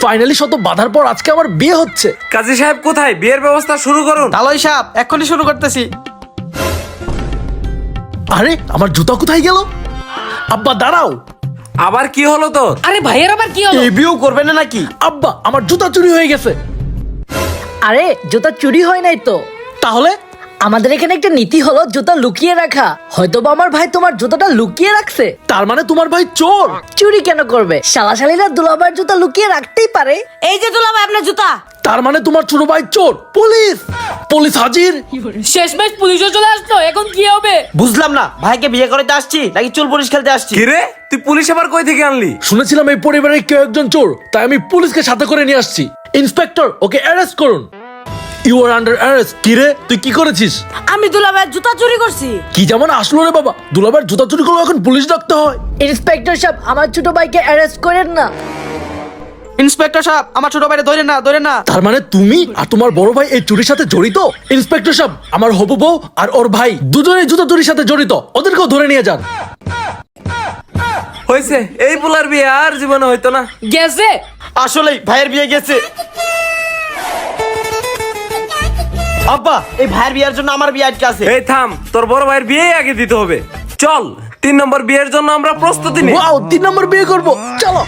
Finally শত বাধার পর আজকে আমার বিয়ে হচ্ছে। কাজী সাহেব কোথায়? বিয়ের ব্যবস্থা শুরু করুন। তালই সাহেব এক্ষুনি শুরু করতেছি। আরে আমার জুতা কোথায় গেল? আব্বা দাঁড়াও। আবার কি হলো তোর? আরে ভাইয়ের আবার কি হলো? এই বিয়েও করবে না নাকি? আব্বা আমার জুতা চুরি হয়ে গেছে। আরে জুতা চুরি হয় নাই তো। তাহলে আমাদের এখানে একটা নীতি হলো জুতা লুকিয়ে রাখা। হয়তোবা আমার ভাই তোমার জুতাটা লুকিয়ে রাখছে। তার মানে তোমার ভাই চোর? চুরি কেন করবে? শালাশালীরা দুলাভাইয়ের জুতা লুকিয়ে রাখতেই পারে। এই যে দুলাভাই আপনার জুতা। তার মানে তোমার ছোট ভাই চোর। পুলিশ পুলিশ হাজির। শেষমেশ পুলিশও চলে আসলো, এখন কি হবে? বুঝলাম না, ভাইকে বিয়ে করতে আসছি নাকি চুল পুলিশ খেলতে আসছি? কি রে, তুই পুলিশ আবার কই থেকে আনলি? শুনেছিলাম এই পরিবারের কেউ একজন চোর, তাই আমি পুলিশকে সাথে করে নিয়ে আসছি। ইন্সপেক্টর ওকে অ্যারেস্ট করুন। You are under arrest. কি রে তুই কি করেছিস? আমি দুলাভাইয়ের জুতা চুরি করছি। কি যেমন আসলো রে বাবা, দুলাভাইয়ের জুতা চুরি করলো এখন পুলিশ ডাকতে হয়? ইন্সপেক্টর সাহেব আমার ছোট ভাইকে অ্যারেস্ট করেন না। ইন্সপেক্টর সাহেব আমার ছোট ভাইরে ধরে না, ধরে না। তার মানে তুমি আর তোমার বড় ভাই এই চুরির সাথে জড়িত? ইন্সপেক্টর সাহেব আমার হবু বউ আর ওর ভাই দুজনেই জুতা চুরির সাথে জড়িত, ওদেরকেও ধরে নিয়ে যান। হয়েছে, এই পোলার বিয়ে আর জীবনে হইতো না। গেছে। আসলেই ভাইয়ের বিয়ে গেছে। আব্বা এই ভাইয়ের বিয়ের জন্য আমার বিয়ে আটকে আছে। এই থাম, তোর বড় ভাইয়ের বিয়ে আগে দিতে হবে। চল 3 নম্বর বিয়ের জন্য আমরা প্রস্তুতি নিই। ওয়াও 3 নম্বর বিয়ে করব, চলো।